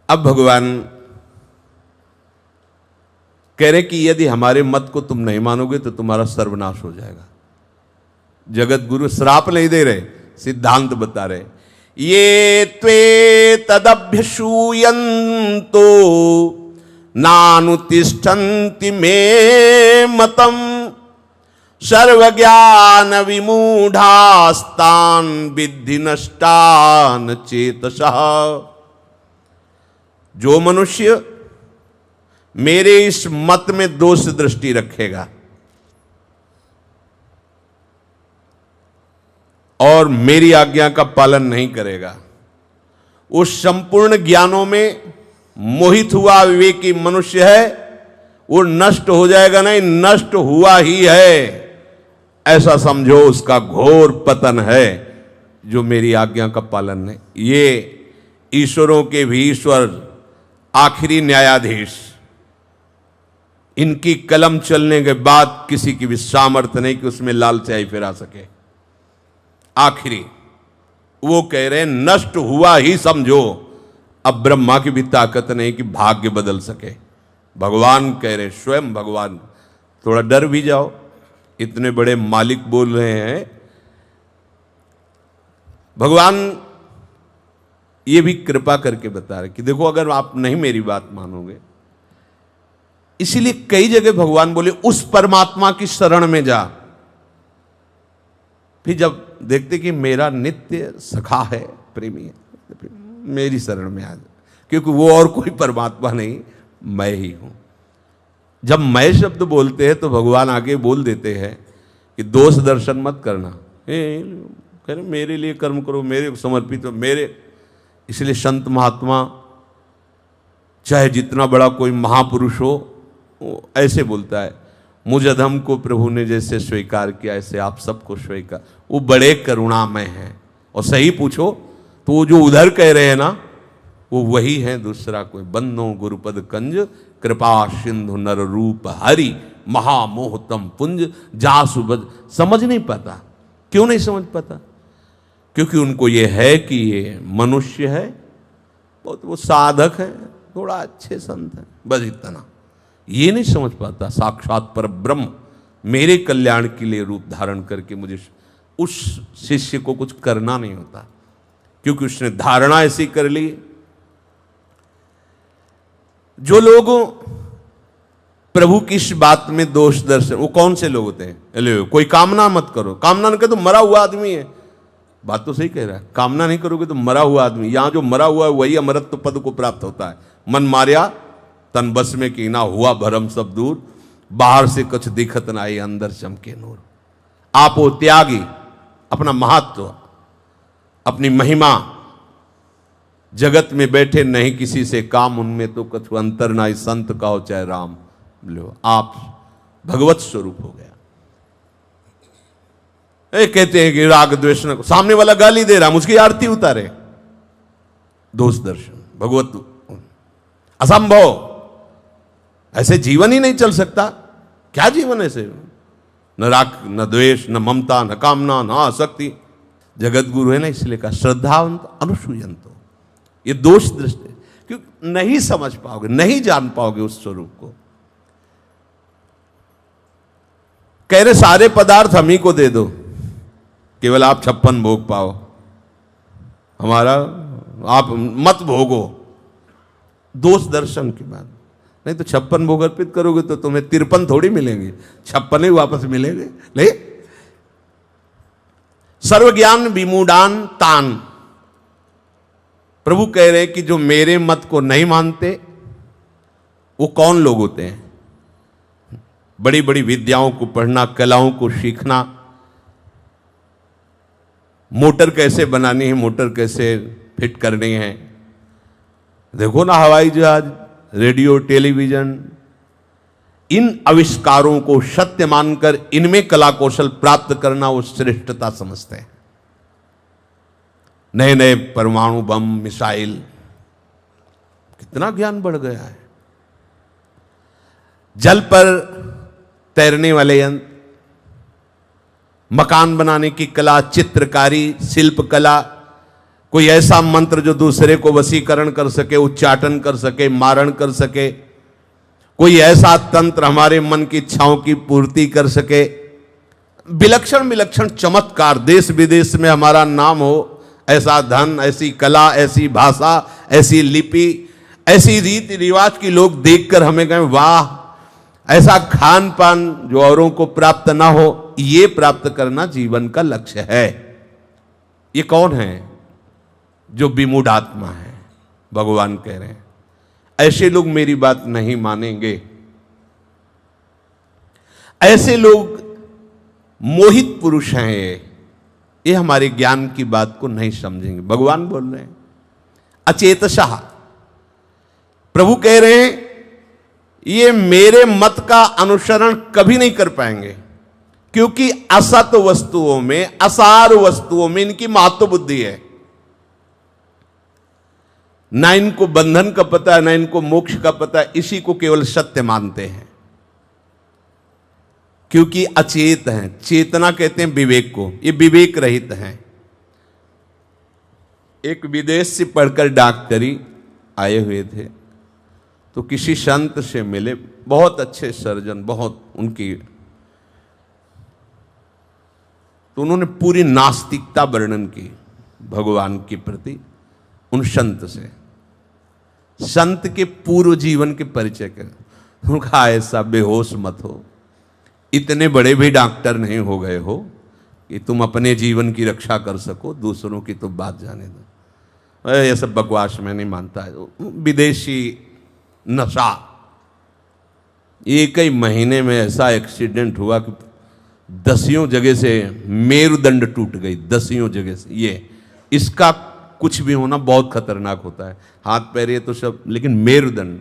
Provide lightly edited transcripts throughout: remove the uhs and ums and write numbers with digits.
अब भगवान कह रहे कि यदि हमारे मत को तुम नहीं मानोगे तो तुम्हारा सर्वनाश हो जाएगा। जगत गुरु श्राप नहीं दे रहे, सिद्धांत बता रहे। ये त्वे तदभ्यसूयन्तो नानुतिष्ठन्ति मे मतम सर्वज्ञान विमूढ़ास्तान विद्धि नष्टान चेतसः। जो मनुष्य मेरे इस मत में दोष दृष्टि रखेगा और मेरी आज्ञा का पालन नहीं करेगा, उस संपूर्ण ज्ञानों में मोहित हुआ विवेकी मनुष्य है, वो नष्ट हो जाएगा, नहीं नष्ट हुआ ही है। ऐसा समझो उसका घोर पतन है जो मेरी आज्ञा का पालन नहीं। ये ईश्वरों के भी ईश्वर, आखिरी न्यायाधीश, इनकी कलम चलने के बाद किसी की भी सामर्थ्य नहीं कि उसमें लाल स्याही फिरा सके। आखिरी वो कह रहे हैं नष्ट हुआ ही समझो। अब ब्रह्मा की भी ताकत नहीं कि भाग्य बदल सके। भगवान कह रहे, स्वयं भगवान, थोड़ा डर भी जाओ, इतने बड़े मालिक बोल रहे हैं। भगवान ये भी कृपा करके बता रहे कि देखो अगर आप नहीं मेरी बात मानोगे, इसीलिए कई जगह भगवान बोले उस परमात्मा की शरण में जा। फिर जब देखते कि मेरा नित्य सखा है, प्रेमी है, तो मेरी शरण में आ जा, क्योंकि वो और कोई परमात्मा नहीं, मैं ही हूं। जब मैं शब्द बोलते हैं तो भगवान आगे बोल देते हैं कि दोष दर्शन मत करना, कह रहे मेरे लिए कर्म करो, मेरे समर्पित हो, मेरे। इसलिए संत महात्मा चाहे जितना बड़ा कोई महापुरुष हो, वो ऐसे बोलता है, मुझ अधम को प्रभु ने जैसे स्वीकार किया ऐसे आप सबको स्वीकार। वो बड़े करुणामय हैं। और सही पूछो तो वो जो उधर कह रहे हैं ना, वो वही है, दूसरा कोई। बंदो गुरुपद कंज कृपा सिंधु नर रूप हरि महामोहतम पुंज जासु बज। समझ नहीं पाता। क्यों नहीं समझ पाता? क्योंकि उनको ये है कि ये मनुष्य है, बहुत वो साधक है, थोड़ा अच्छे संत है, बस इतना। ये नहीं समझ पाता साक्षात पर ब्रह्म मेरे कल्याण के लिए रूप धारण करके मुझे उस शिष्य को कुछ करना नहीं होता, क्योंकि उसने धारणा ऐसी कर ली। जो लोग प्रभु की इस बात में दोष दर्शन, वो कौन से लोग होते हैं? कोई कामना मत करो। कामना नहीं करे तो मरा हुआ आदमी है। बात तो सही कह रहा है, कामना नहीं करोगे तो मरा हुआ आदमी। यहां जो मरा हुआ है वही अमरत्व पद को प्राप्त होता है। मन मारिया तन बस में कीना, हुआ भरम सब दूर, बाहर से कुछ दिखत ना आई, अंदर चमके नूर। आप वो त्यागी, अपना महत्व, अपनी महिमा, जगत में बैठे नहीं किसी से काम, उनमें तो कुछ अंतर ना, संत कहो चाहे राम। लो आप भगवत स्वरूप हो गया। कहते हैं कि राग द्वेष न, सामने वाला गाली दे रहा, मुझकी आरती उतारे। दोष दर्शन, भगवत असंभव। ऐसे जीवन ही नहीं चल सकता। क्या जीवन ऐसे? न राग, न द्वेष, न ममता, न कामना, न आसक्ति। जगत गुरु है ना, इसलिए कहा श्रद्धावंत अनुसूयंतो। ये दोष दृष्टि, क्योंकि नहीं समझ पाओगे, नहीं जान पाओगे उस स्वरूप को। कह रहे सारे पदार्थ हम ही को दे दो, केवल आप 56 भोग पाओ, हमारा आप मत भोगो। दोष दर्शन की बात नहीं तो 56 भोग अर्पित करोगे तो तुम्हें 53 थोड़ी मिलेंगे, 56 ही वापस मिलेंगे। नहीं, सर्वज्ञान विमूढ़ान तान। प्रभु कह रहे हैं कि जो मेरे मत को नहीं मानते वो कौन लोग होते हैं? बड़ी बड़ी विद्याओं को पढ़ना, कलाओं को सीखना, मोटर कैसे बनानी है, मोटर कैसे फिट करनी है। देखो ना, हवाई जहाज, रेडियो, टेलीविजन, इन आविष्कारों को सत्य मानकर इनमें कला कौशल प्राप्त करना वो श्रेष्ठता समझते हैं। नए नए परमाणु बम, मिसाइल, कितना ज्ञान बढ़ गया है। जल पर तैरने वाले यंत्र, मकान बनाने की कला, चित्रकारी, शिल्प कला, कोई ऐसा मंत्र जो दूसरे को वशीकरण कर सके, उच्चाटन कर सके, मारण कर सके, कोई ऐसा तंत्र हमारे मन की इच्छाओं की पूर्ति कर सके। विलक्षण विलक्षण चमत्कार, देश विदेश में हमारा नाम हो, ऐसा धन, ऐसी कला, ऐसी भाषा, ऐसी लिपि, ऐसी रीति रिवाज की लोग देखकर हमें कहें वाह, ऐसा खान पान जो औरों को प्राप्त ना हो, ये प्राप्त करना जीवन का लक्ष्य है। ये कौन है? जो विमूढ़ आत्मा है। भगवान कह रहे हैं ऐसे लोग मेरी बात नहीं मानेंगे, ऐसे लोग मोहित पुरुष हैं, ये हमारे ज्ञान की बात को नहीं समझेंगे। भगवान बोल रहे हैं अचेतसः, प्रभु कह रहे हैं ये मेरे मत का अनुसरण कभी नहीं कर पाएंगे, क्योंकि असत वस्तुओं में, असार वस्तुओं में इनकी महत्व बुद्धि है। ना इनको बंधन का पता है, ना इनको मोक्ष का पता है, इसी को केवल सत्य मानते हैं, क्योंकि अचेत हैं। चेतना कहते हैं विवेक को, ये विवेक रहित हैं। एक विदेश से पढ़कर डॉक्टरी आए हुए थे, तो किसी संत से मिले, बहुत अच्छे सर्जन, बहुत उनकी, तो उन्होंने पूरी नास्तिकता वर्णन की भगवान के प्रति उन संत से, संत के पूर्व जीवन के परिचय के। उन्होंने कहा ऐसा बेहोश मत हो, इतने बड़े भी डॉक्टर नहीं हो गए हो कि तुम अपने जीवन की रक्षा कर सको, दूसरों की तो बात जाने दो। ये सब बकवास मैं नहीं मानता है। विदेशी नशा, एक ही महीने में ऐसा एक्सीडेंट हुआ कि 10 जगह से मेरुदंड टूट गई, 10 जगह से। ये इसका कुछ भी होना बहुत खतरनाक होता है, हाथ पैर ये तो सब, लेकिन मेरुदंड।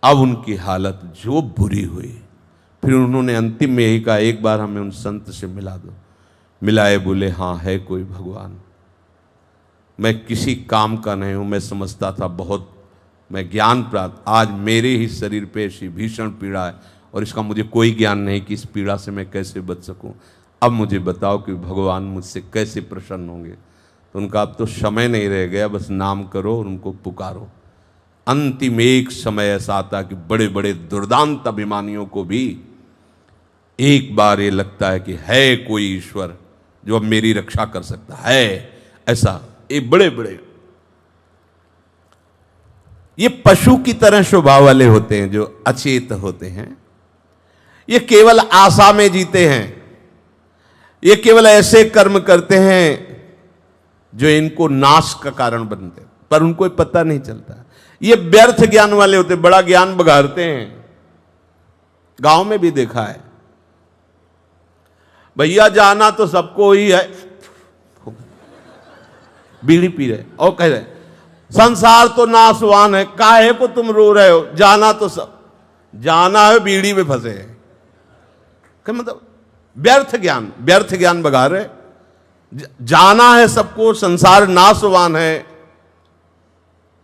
अब उनकी हालत जो बुरी हुई, फिर उन्होंने अंतिम में यही कहा एक बार हमें उन संत से मिला दो। मिलाए, बोले हाँ है कोई भगवान, मैं किसी काम का नहीं हूं, मैं समझता था बहुत मैं ज्ञान प्राप्त, आज मेरे ही शरीर पे ऐसी भीषण पीड़ा है और इसका मुझे कोई ज्ञान नहीं कि इस पीड़ा से मैं कैसे बच सकूं। अब मुझे बताओ कि भगवान मुझसे कैसे प्रसन्न होंगे। तो उनका अब तो समय नहीं रह गया, बस नाम करो और उनको पुकारो। अंतिम एक समय ऐसा आता कि बड़े बड़े दुर्दांत अभिमानियों को भी एक बार ये लगता है कि है कोई ईश्वर जो अब मेरी रक्षा कर सकता है। ऐसा ये बड़े बड़े, ये पशु की तरह स्वभाव वाले होते हैं जो अचेत होते हैं। ये केवल आशा में जीते हैं, ये केवल ऐसे कर्म करते हैं जो इनको नाश का कारण बनते हैं, पर उनको पता नहीं चलता। ये व्यर्थ ज्ञान वाले होते, बड़ा ज्ञान बघाड़ते हैं। गांव में भी देखा है, भैया जाना तो सबको ही है, बीड़ी पी रहे और कह रहे संसार तो नाशवान है, काहे को तुम रो रहे हो, जाना तो सब, जाना है बीड़ी में फंसे हैं। क्या मतलब? व्यर्थ ज्ञान बगा रहे। जाना है सबको, संसार नाशवान है,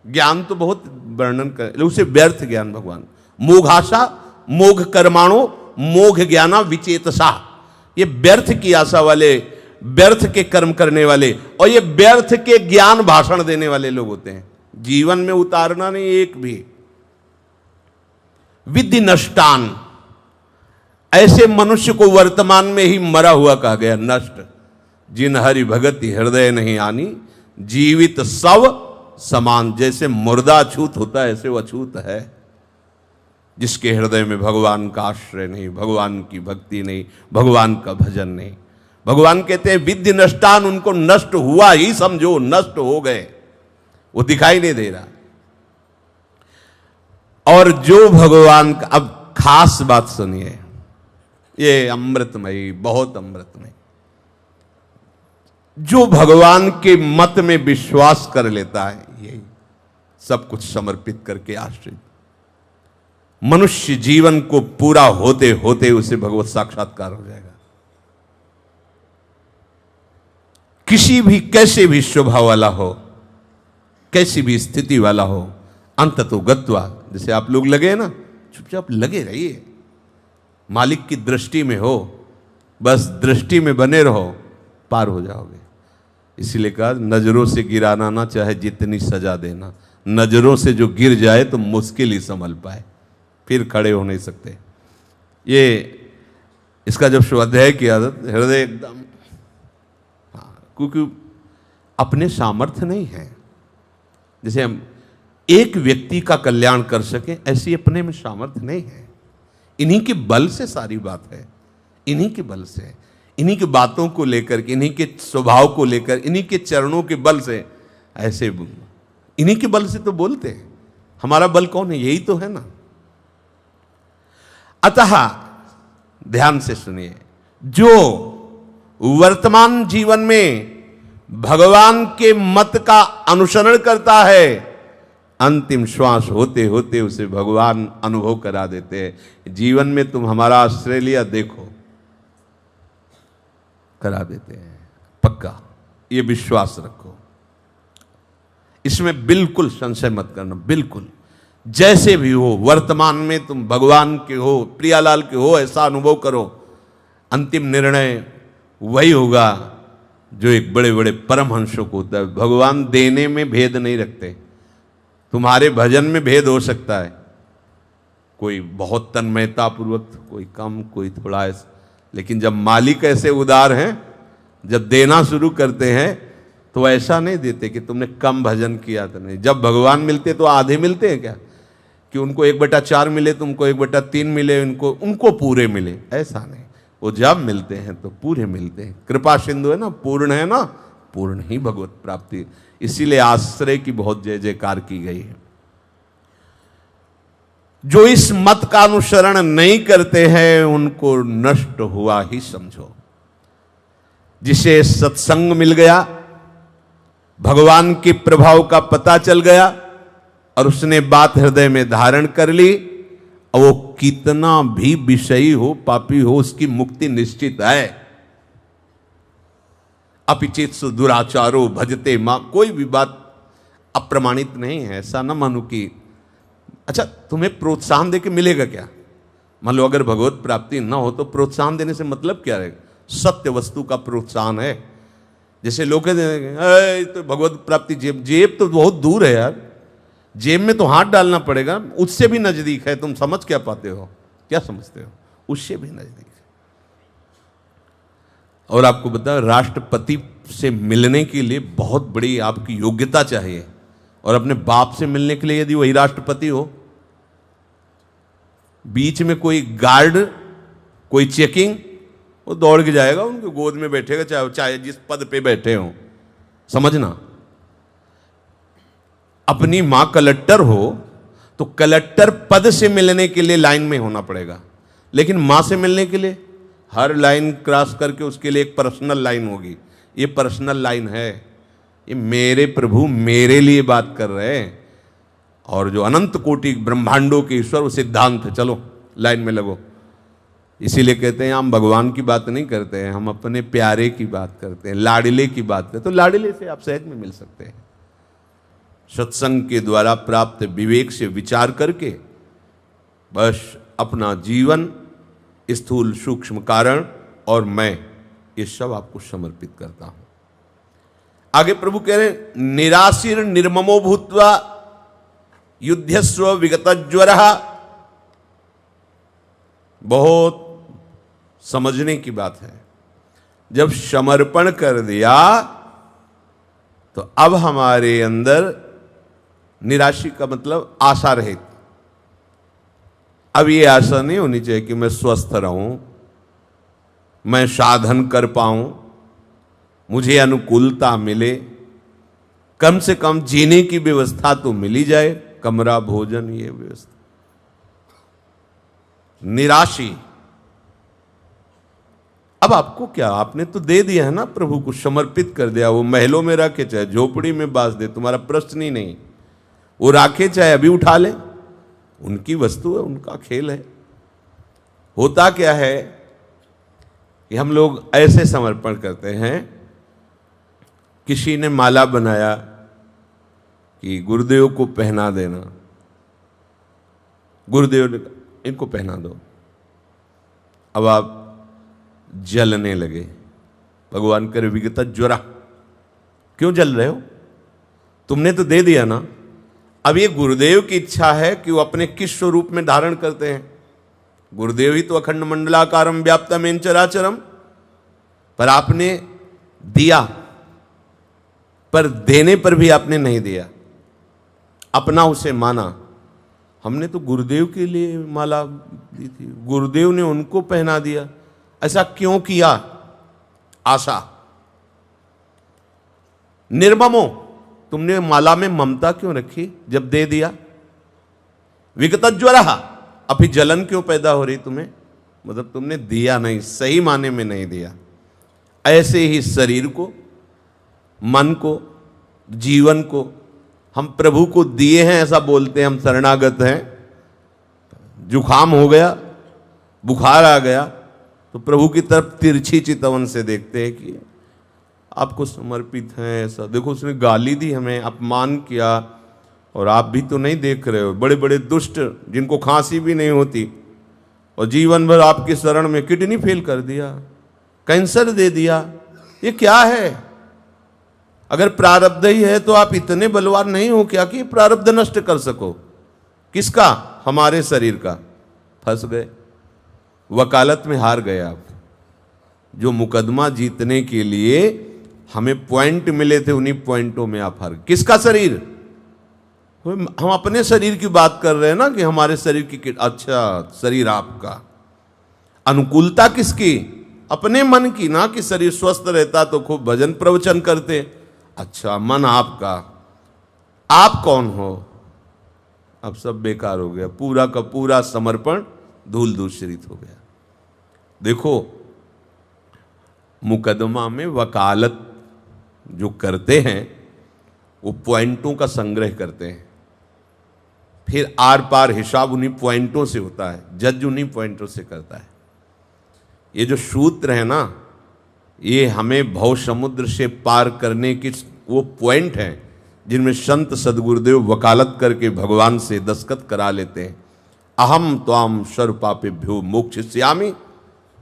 ज्ञान तो बहुत वर्णन करे, उसे व्यर्थ ज्ञान भगवान। मोघाशा, मोघ कर्माणो, मोघ ज्ञाना विचेतसा। ये व्यर्थ की आशा वाले, व्यर्थ के कर्म करने वाले और ये व्यर्थ के ज्ञान भाषण देने वाले लोग होते हैं। जीवन में उतारना नहीं एक भी। विद्धि नष्टान, ऐसे मनुष्य को वर्तमान में ही मरा हुआ कहा गया, नष्ट। जिन हरि भगति हृदय नहीं आनी, जीवित सब समान। जैसे मुर्दा अछूत होता है, ऐसे वो अछूत है जिसके हृदय में भगवान का आश्रय नहीं, भगवान की भक्ति नहीं, भगवान का भजन नहीं। भगवान कहते हैं विद्धि नष्टान, उनको नष्ट हुआ ही समझो, नष्ट हो गए, वो दिखाई नहीं दे रहा। और जो भगवान का, अब खास बात सुनिए, ये अमृतमयी, बहुत अमृतमयी। जो भगवान के मत में विश्वास कर लेता है, यही सब कुछ समर्पित करके आश्रित, मनुष्य जीवन को पूरा होते होते उसे भगवत साक्षात्कार हो जाएगा। किसी भी, कैसे भी स्वभाव वाला हो, कैसी भी स्थिति वाला हो, अंततो गत्वा, जैसे आप लोग लगे ना, चुपचाप लगे रहिए, मालिक की दृष्टि में हो, बस दृष्टि में बने रहो, पार हो जाओगे। इसीलिए कहा नजरों से गिराना ना चाहे जितनी सजा देना, नजरों से जो गिर जाए तो मुश्किल ही संभल पाए, फिर खड़े हो नहीं सकते। ये इसका जब स्वाध्याय की आदत, हृदय एकदम, हाँ, क्योंकि अपने सामर्थ्य नहीं है। जैसे हम एक व्यक्ति का कल्याण कर सकें, ऐसी अपने में सामर्थ्य नहीं है। इन्हीं के बल से सारी बात है, इन्हीं के बल से, इन्हीं की बातों को लेकर के, इन्हीं के स्वभाव को लेकर, इन्हीं के चरणों के बल से, ऐसे इन्हीं के बल से तो बोलते हैं। हमारा बल कौन है? यही तो है ना। अतः ध्यान से सुनिए, जो वर्तमान जीवन में भगवान के मत का अनुसरण करता है, अंतिम श्वास होते होते उसे भगवान अनुभव करा देते हैं। जीवन में तुम हमारा आश्रय लिया, देखो, करा देते हैं पक्का, ये विश्वास रखो। इसमें बिल्कुल संशय मत करना, बिल्कुल। जैसे भी हो, वर्तमान में तुम भगवान के हो, प्रियालाल के हो, ऐसा अनुभव करो। अंतिम निर्णय वही होगा जो एक बड़े बड़े परमहंसों को होता है। भगवान देने में भेद नहीं रखते। तुम्हारे भजन में भेद हो सकता है, कोई बहुत तन्मयता पूर्वक, कोई कम, कोई थोड़ा ऐसा, लेकिन जब मालिक ऐसे उदार हैं, जब देना शुरू करते हैं तो ऐसा नहीं देते कि तुमने कम भजन किया तो नहीं। जब भगवान मिलते तो आधे मिलते हैं क्या, कि उनको 1/4 मिले, तुमको 1/3 मिले, उनको पूरे मिले, ऐसा नहीं। वो जब मिलते हैं तो पूरे मिलते हैं। कृपा सिंधु है ना, पूर्ण है ना, पूर्ण ही भगवत प्राप्ति। इसीलिए आश्रय की बहुत जय जयकार की गई है। जो इस मत का अनुसरण नहीं करते हैं उनको नष्ट हुआ ही समझो। जिसे सत्संग मिल गया, भगवान के प्रभाव का पता चल गया और उसने बात हृदय में धारण कर ली, और वो कितना भी विषयी हो, पापी हो, उसकी मुक्ति निश्चित है। अपिचेत दुराचारो भजते मां, कोई भी बात अप्रमाणित नहीं है। ऐसा ना मानो कि अच्छा तुम्हें प्रोत्साहन देके मिलेगा क्या। मान लो अगर भगवत प्राप्ति ना हो तो प्रोत्साहन देने से मतलब क्या रहेगा? सत्य वस्तु का प्रोत्साहन है। जैसे लोग तो भगवत प्राप्ति जेब तो बहुत दूर है यार, जेब में तो हाथ डालना पड़ेगा, उससे भी नजदीक है। तुम समझ क्या पाते हो, क्या समझते हो? उससे भी नजदीक है। और आपको बता, राष्ट्रपति से मिलने के लिए बहुत बड़ी आपकी योग्यता चाहिए, और अपने बाप से मिलने के लिए यदि वही राष्ट्रपति हो, बीच में कोई गार्ड, कोई चेकिंग, वो दौड़ के जाएगा, उनके गोद में बैठेगा, चाहे जिस पद पे बैठे हो। समझना, अपनी मां कलेक्टर हो तो कलेक्टर पद से मिलने के लिए लाइन में होना पड़ेगा, लेकिन मां से मिलने के लिए हर लाइन क्रॉस करके उसके लिए एक पर्सनल लाइन होगी। ये पर्सनल लाइन है, ये मेरे प्रभु मेरे लिए बात कर रहे हैं, और जो अनंत कोटि ब्रह्मांडों के ईश्वर, वो सिद्धांत है, चलो लाइन में लगो। इसीलिए कहते हैं हम भगवान की बात नहीं करते हैं, हम अपने प्यारे की बात करते हैं, लाडिले की बात करते हैं। तो लाडिले से आप सहज में मिल सकते हैं। सत्संग के द्वारा प्राप्त विवेक से विचार करके बस अपना जीवन, स्थूल सूक्ष्म कारण और मैं, ये सब आपको समर्पित करता हूं। आगे प्रभु कह रहे हैं, निराशीर निर्ममो भूत्वा युद्धस्व विगतज्वर। बहुत समझने की बात है। जब समर्पण कर दिया तो अब हमारे अंदर निराशी का मतलब आशा रहित। अब ये आशा नहीं होनी चाहिए कि मैं स्वस्थ रहूं, मैं साधन कर पाऊं, मुझे अनुकूलता मिले, कम से कम जीने की व्यवस्था तो मिली जाए, कमरा, भोजन, ये व्यवस्था। निराशी। अब आपको क्या, आपने तो दे दिया है ना, प्रभु को समर्पित कर दिया। वो महलों में रखे चाहे झोपड़ी में बास दे, तुम्हारा प्रश्न ही नहीं। वो राखे चाहे अभी उठा ले, उनकी वस्तु है, उनका खेल है। होता क्या है कि हम लोग ऐसे समर्पण करते हैं, किसी ने माला बनाया कि गुरुदेव को पहना देना, गुरुदेव ने इनको पहना दो। अब आप जलने लगे, भगवान करे विगत ज्वरा, क्यों जल रहे हो? तुमने तो दे दिया ना। अब ये गुरुदेव की इच्छा है कि वो अपने किस स्वरूप में धारण करते हैं। गुरुदेव ही तो अखंड मंडलाकारम व्याप्तमेन चराचरम, पर आपने दिया, पर देने पर भी आपने नहीं दिया, अपना उसे माना। हमने तो गुरुदेव के लिए माला दी थी, गुरुदेव ने उनको पहना दिया, ऐसा क्यों किया? आशा। निर्ममो, तुमने माला में ममता क्यों रखी जब दे दिया? विगतज्वरः, अभी जलन क्यों पैदा हो रही तुम्हें? मतलब तुमने दिया नहीं, सही माने में नहीं दिया। ऐसे ही शरीर को, मन को, जीवन को हम प्रभु को दिए हैं, ऐसा बोलते हैं, हम शरणागत हैं। जुखाम हो गया, बुखार आ गया, तो प्रभु की तरफ तिरछी चितवन से देखते हैं कि आपको समर्पित हैं। ऐसा देखो, उसने गाली दी, हमें अपमान किया, और आप भी तो नहीं देख रहे हो, बड़े बड़े दुष्ट जिनको खांसी भी नहीं होती, और जीवन भर आपकी शरण में किडनी फेल कर दिया, कैंसर दे दिया। ये क्या है? अगर प्रारब्ध ही है तो आप इतने बलवान नहीं हो क्या कि प्रारब्ध नष्ट कर सको? किसका? हमारे शरीर का। फंस गए, वकालत में हार गए आप। जो मुकदमा जीतने के लिए हमें पॉइंट मिले थे, उन्हीं पॉइंटों में आप हार गए। किसका शरीर? हम अपने शरीर की बात कर रहे हैं ना, कि हमारे शरीर की। अच्छा, शरीर आपका। अनुकूलता किसकी? अपने मन की ना, कि शरीर स्वस्थ रहता तो खूब भजन प्रवचन करते। अच्छा, मन आपका। आप कौन हो? अब सब बेकार हो गया, पूरा का पूरा समर्पण धूल दूषित हो गया। देखो, मुकदमा में वकालत जो करते हैं वो पॉइंटों का संग्रह करते हैं, फिर आर पार हिसाब उन्हीं पॉइंटों से होता है, जज उन्हीं पॉइंटों से करता है। ये जो सूत्र है ना, ये हमें भव समुद्र से पार करने की वो पॉइंट हैं जिनमें संत सदगुरुदेव वकालत करके भगवान से दस्तखत करा लेते हैं। अहम त्वाम सर्वपापेभ्यो मोक्षयिष्यामि,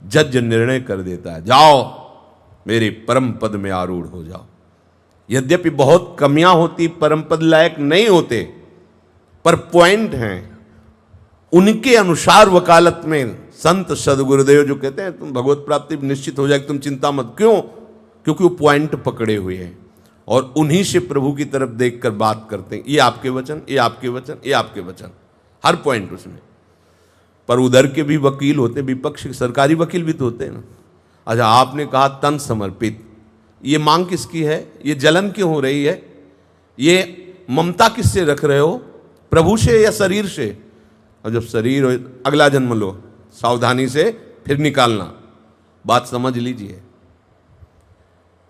जज निर्णय कर देता है, जाओ मेरे परम पद में आरूढ़ हो जाओ। यद्यपि बहुत कमियां होती, परम पद लायक नहीं होते, पर पॉइंट हैं, उनके अनुसार वकालत में संत सदगुरुदेव जो कहते हैं तुम भगवत प्राप्ति निश्चित हो जाएगी, तुम चिंता मत। क्यों? क्योंकि वो पॉइंट पकड़े हुए हैं और उन्हीं से प्रभु की तरफ देखकर बात करते हैं। ये आपके वचन, ये आपके वचन, ये आपके वचन, हर पॉइंट उसमें। पर उधर के भी वकील होते, विपक्ष सरकारी वकील भी तो होते हैं ना। अच्छा, आपने कहा तन समर्पित, ये मांग किसकी है? ये जलन क्यों हो रही है? ये ममता किससे रख रहे हो? प्रभु से या शरीर से? और जब शरीर हो, अगला जन्म लो, सावधानी से फिर निकालना। बात समझ लीजिए।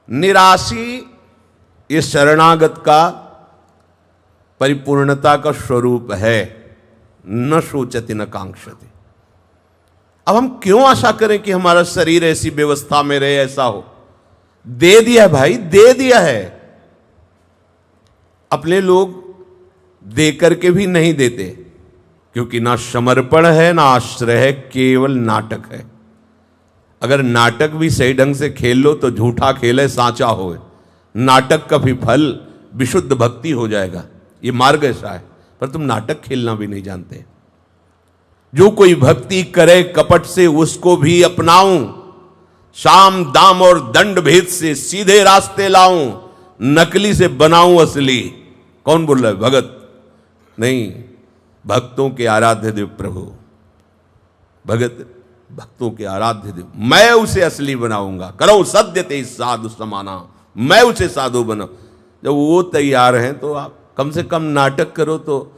निराशी ये शरणागत का परिपूर्णता का स्वरूप है। न सोचति न कांक्षति। अब हम क्यों आशा करें कि हमारा शरीर ऐसी व्यवस्था में रहे, ऐसा हो? दे दिया है भाई, दे दिया है। अपने लोग दे करके भी नहीं देते, क्योंकि ना समर्पण है ना आश्रय है, केवल नाटक है। अगर नाटक भी सही ढंग से खेल लो तो झूठा खेले साचा हो, नाटक का भी फल विशुद्ध भक्ति हो जाएगा। ये मार्ग ऐसा है, पर तुम नाटक खेलना भी नहीं जानते। जो कोई भक्ति करे कपट से उसको भी अपनाऊं, साम दाम और दंड भेद से सीधे रास्ते लाऊं, नकली से बनाऊं असली। कौन बोल रहा है? भगत नहीं, भक्तों के आराध्य देव प्रभु। भगत भक्तों के आराध्य देव, मैं उसे असली बनाऊंगा। करो सद्य ते साधु समाना, मैं उसे साधु बनाऊं। जब वो तैयार हैं तो आप कम से कम नाटक करो, तो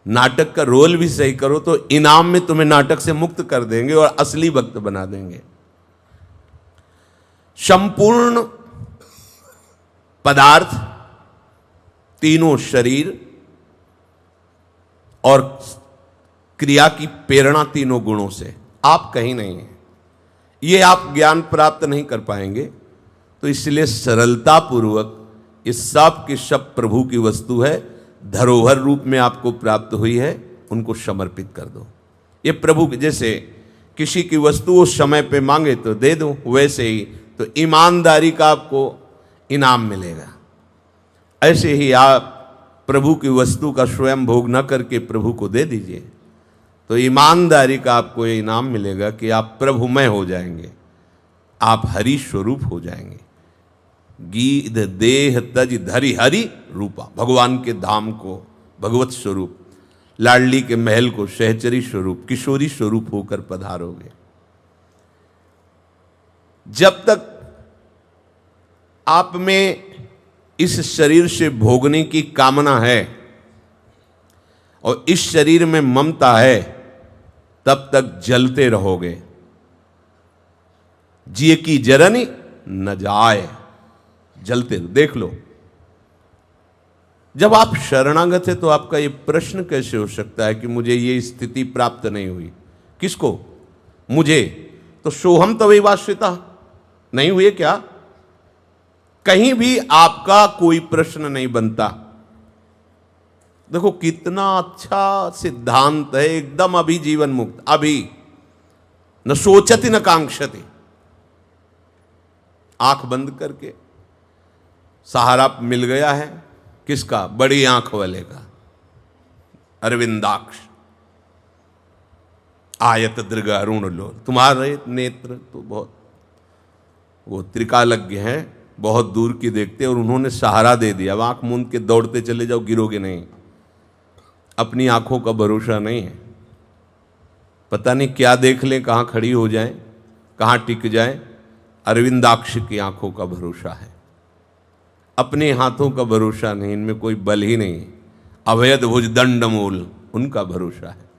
नाटक का रोल भी सही करो, तो इनाम में तुम्हें नाटक से मुक्त कर देंगे और असली भक्त बना देंगे। संपूर्ण पदार्थ, तीनों शरीर और क्रिया की प्रेरणा तीनों गुणों से, आप कहीं नहीं है। ये आप ज्ञान प्राप्त नहीं कर पाएंगे। तो इसलिए सरलता पूर्वक इस सब के सब प्रभु की वस्तु है, धरोहर रूप में आपको प्राप्त हुई है, उनको समर्पित कर दो। ये प्रभु, जैसे किसी की वस्तु उस समय पे मांगे तो दे दो, वैसे ही तो ईमानदारी का आपको इनाम मिलेगा। ऐसे ही आप प्रभु की वस्तु का स्वयं भोग न करके प्रभु को दे दीजिए, तो ईमानदारी का आपको ये इनाम मिलेगा कि आप प्रभुमय हो जाएंगे, आप हरि स्वरूप हो जाएंगे। गीध देह तज धरि हरि रूपा, भगवान के धाम को भगवत स्वरूप, लाडली के महल को सहचरी स्वरूप, किशोरी स्वरूप होकर पधारोगे। जब तक आप में इस शरीर से भोगने की कामना है और इस शरीर में ममता है, तब तक जलते रहोगे। जिए की जरनी न जाए, जलते देख लो। जब आप शरणागत है तो आपका यह प्रश्न कैसे हो सकता है कि मुझे ये स्थिति प्राप्त नहीं हुई? किसको? मुझे। तो सोहम तवैवाश्रिता नहीं हुए क्या? कहीं भी आपका कोई प्रश्न नहीं बनता। देखो कितना अच्छा सिद्धांत है, एकदम अभी जीवन मुक्त, अभी न सोचति न कांक्षति। आंख बंद करके सहारा मिल गया है, किसका? बड़ी आंख वाले का, अरविंदाक्ष आयत दृग अरुण लोल। तुम्हारे नेत्र तो बहुत वो त्रिकालज्ञ हैं, बहुत दूर की देखते, और उन्होंने सहारा दे दिया। अब आंख मूंद के दौड़ते चले जाओ, गिरोगे नहीं। अपनी आंखों का भरोसा नहीं है, पता नहीं क्या देख लें, कहां खड़ी हो जाएं, कहां टिक जाएं। अरविंदाक्ष की आंखों का भरोसा है, अपने हाथों का भरोसा नहीं, इनमें कोई बल ही नहीं। अभयद भुज दंड मूल, उनका भरोसा है।